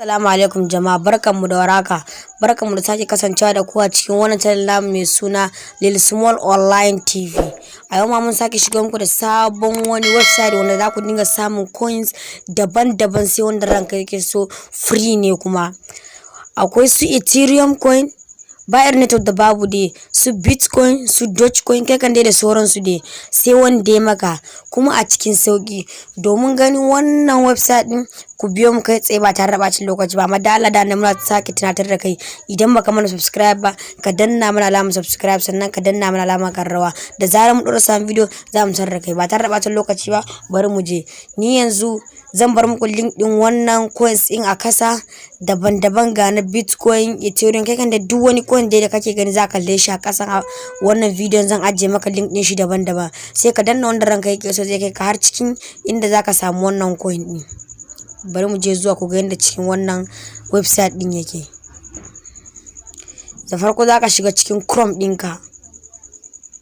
Assalamu alaikum jama'a, barkanmu da waraka. Barkanmu da sake kasancewa da ku a cikin wannan channel namu mai suna Lil Small Online TV. A yau ma mun sake shiga muku da sabon wani website wanda za ku dinga samun coins daban-daban sai wanda ranka yake so, free ne kuma. Akwai su Ethereum coin, bayar network da babu dai, su Bitcoin, su Dogecoin, kai kan dai da sauransu dai, sai wanda ya maka kuma a cikin sauki. Domin ganin wannan website din, ku biyo mu kai tsaye ba tare da bacin lokaci ba. Amma da Allah da muna sake tunatar da kai, idan baka mana subscribe ba, ka danna mana alamar subscribe, sannan ka danna mana alamar karrawa. Da zarar mun dora sabon video za mu sanar da kai ba tare da bacin lokaci ba. Bari mu je. Ni yanzu zan bar muku link din wannan coins din a kasa daban-daban, ga na Bitcoin, Ethereum, kai kan da duk wani coin da kake gani za ka kalle shi a kasan wannan bidiyon. Zan ajiye maka link din shi daban-daban, sai ka danna wanda ranka yake so, zai kai ka har cikin inda zaka samu wannan coin din. Bari mu je zuwa ku ga yadda cikin wannan website din yake. Da farko zaka shiga cikin Chrome ɗinka,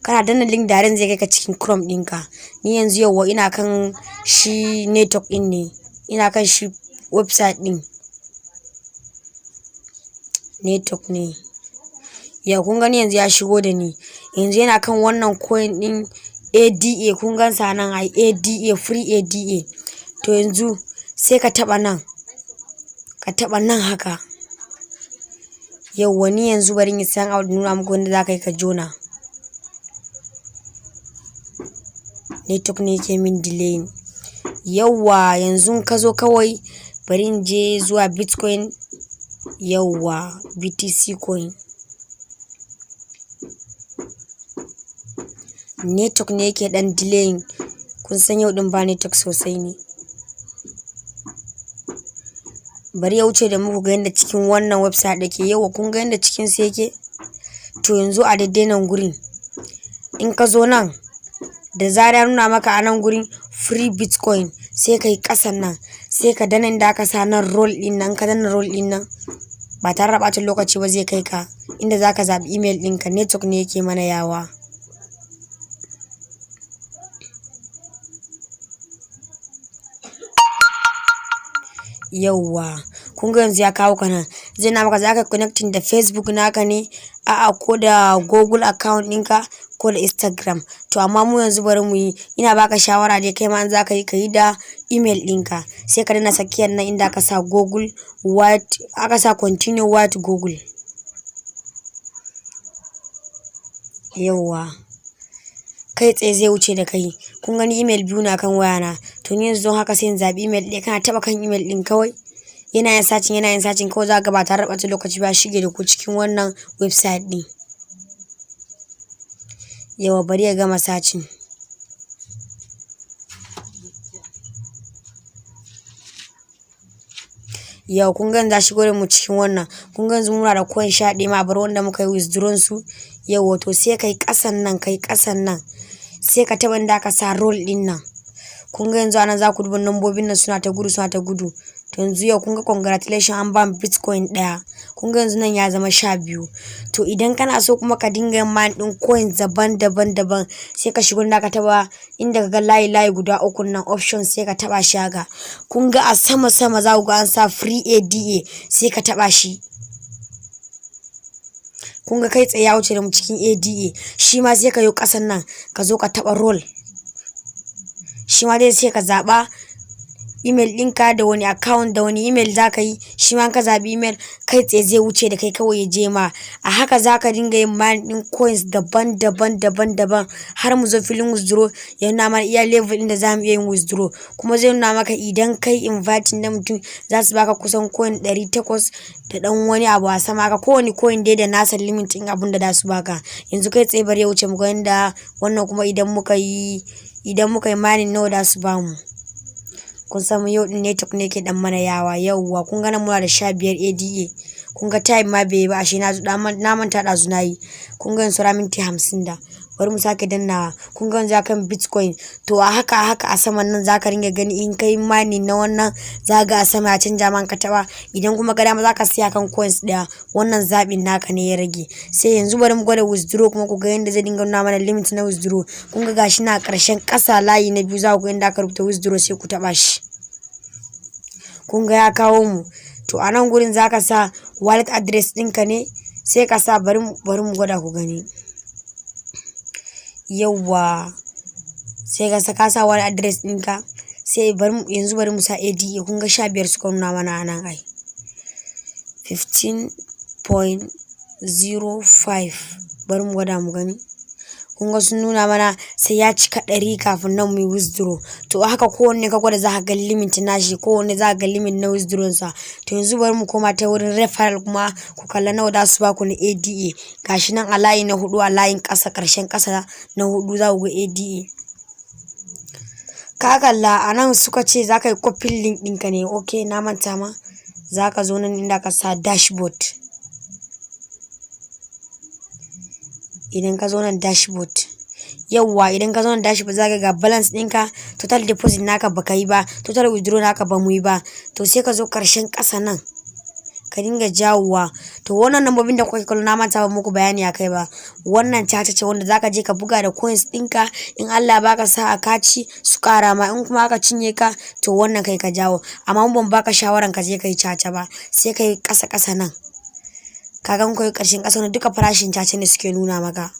kana danna link direct zai kai ka cikin Chrome ɗinka. Ni yanzu yau ina kan shi network din ne, ina kan shi website din network ne. Yau kun gani yanzu ya shigo da ni, yanzu yana kan wannan coin din ADA. Kun gan sa nan ai ADA, free ADA. To yanzu sai ka taba nan, haka. Yau wani yanzu bari in san abu nuna muku wanda za ka yi ka jona. Network ne yake min delay. Yauwa yanzu ka zo kawai bari in je zuwa Bitcoin. Yauwa BTC coin. Network ne yake dan delay. Kun san yau din ba network sosai ne. Bari ya wuce da muku ga yanda cikin wannan website dake. Yauwa kun ga yanda cikin sa yake. To yanzu a daidai nan gurin, in ka zo nan, da zarar ya nuna maka a nan gurin free Bitcoin, sai kai kasan nan, sai ka danna inda aka sa nan roll din nan. Ka danna roll din nan ba tare da bacin lokaci ba, zai kai ka inda zaka zabi email ɗinka. Network ne yake mana yawa. Yauwa kun ga yanzu ya kawo ka nan, zai na maka zaka connecting da Facebook naka ne, a'a ko da Google account ɗinka ko da Instagram. To amma mu yanzu bari mu yi, ina baka shawara dai kai ma za ka yi da email ɗinka. Sai ka danna tsakiyar nan inda aka sa Google white, aka sa continue white Google. Yauwa kai tsaye zai wuce da kai. Kun gani email biyu na kan wayana. To ni yanzu don haka sai in zabi email ɗaya. Kana taba kan email ɗin kawai, yana yin searching kawai, za ka ba tare da bacin lokaci ba, shige da ku cikin wannan website ɗin. Yawa bari ya gama searching. Yau kun ga za shigo da mu cikin wannan. Kun ga yanzu muna da coin 11 ma, bar wanda muka yi withdraw su. Yau to sai kai kasan nan, sai ka taba inda aka sa roll din nan. Kun ga yanzu anan za ku duba nambobin nan suna ta gudu. To yanzu yau kun ga congratulations, an ba mu Bitcoin ɗaya. Kun ga yanzu nan ya zama 12. To idan kana so kuma ka dinga yin mine din coins daban-daban, sai ka shigo inda ka taba inda ka ga layi guda uku nan options, sai ka taba shi haka. Kun ga a sama za ku ga an sa free ADA, sai ka taba shi. Kun ga kai tsaye ya wuce da mu cikin ADA. Shi ma sai ka yi kasan nan, ka zo ka taba roll. Shi ma dai sai ka zaba email ɗinka da wani account da wani email za ka yi. Shi ma ka zabi email, kai tsaye zai wuce da kai kawai ya je ma. A haka za ka dinga yin mine ɗin coins daban-daban har mu zo filin withdraw, ya nuna mana iya level ɗin da za mu iya yin withdraw. Kuma zai nuna maka idan kai inviting na mutum, za su baka kusan coin 800 da dan wani abu a sama. Haka kowane coin dai da nasa limit ɗin abin da za su baka. Yanzu kai tsaye bari ya wuce mu ga yanda wannan kuma idan muka yi mining nawa da su bamu. Kun samu yau din network ne ke dan mana yawa. Yauwa kun ga nan muna da 15 ADA. Kun ga time ma bai ba, ashe na manta da zu nayi. Kun ga yanzu minti 50 da. Bari mu sake dannawa. Kun ga yanzu kan Bitcoin. To a haka a saman nan za ka ringa gani in kai mining na wannan, za ga a sama ya canja man ka taba. Idan kuma ga dama za ka siya kan coins ɗaya, wannan zabin naka ne ya rage. Sai yanzu bari mu gwada withdraw kuma ku ga yanda zai dinga nuna mana limit na withdraw. Kun ga gashi na karshen kasa layi na biyu, za ku ga inda aka rubuta withdraw, sai ku taba shi. Kun ga ya kawo mu to a nan gurin zaka sa wallet address ɗinka ne, sai ka sa bari mu gwada ku gani. Yawwa sai ka sa wallet address ɗinka, sai yanzu bari mu sa ADA. kun ga 15 suka nuna mana anan ai, 15.05 bari mu gwada mu gani. kun ga sun nuna mana sai ya cika 100 kafin nan mu yi withdraw. To haka kowanne ka gwada za ka ga limit nashi, kowanne za ka ga limit na withdraw sa. To yanzu bari mu koma ta wurin referral kuma ku kalla nawa za su ba ku na ADA. Gashi nan a layi na 4 a layin ƙasa ƙarshen ƙasa na 4 za ku ga ADA. Ka kalla a nan suka ce za ka yi copy link ɗinka ne. Okay, na manta ma. Za ka zo nan inda ka sa dashboard. Idan ka zo nan dashboard, yawwa idan ka zo nan dashboard za ka ga balance ɗinka, total deposit naka baka yi ba, total withdraw naka ba mu yi ba. To sai ka zo ƙarshen ƙasa nan ka dinga jawowa. To wannan nambobin da kuka kallo na manta ba muku bayani akai ba. Wannan caca ce wanda zaka je ka buga da coins ɗinka, in Allah baka sa'a ka ci su ƙara ma, in kuma aka cinye ka to wannan kai ka jawo. Amma mun ban baka shawaran ka je kai caca ba, sai kai ƙasa nan. Kaga kun kai ƙarshen ƙasa duka farashin caca ne suke nuna maka.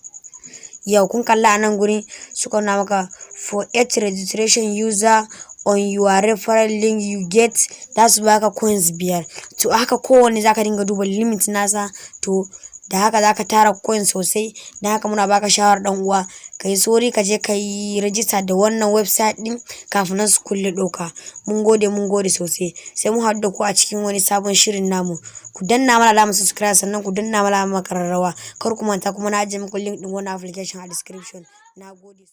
Yau kun kalla a nan gurin suka nuna maka for each registration user on your referral link you get, za su baka coins 5. To haka kowanne zaka dinga duba limit nasa. To da haka zaka tara coins sosai. Dan haka muna baka shawara dan uwa, kai sori ka je kai register da wannan website din kafin nan su kulle doka. Mun gode sosai. Sai mu haɗu da ku a cikin wani sabon shirin namu. Ku danna mana alamar subscribe, sannan ku danna mana alamar kararrawa. Kar ku manta kuma na ajiye muku link din wannan application a description. Nagode.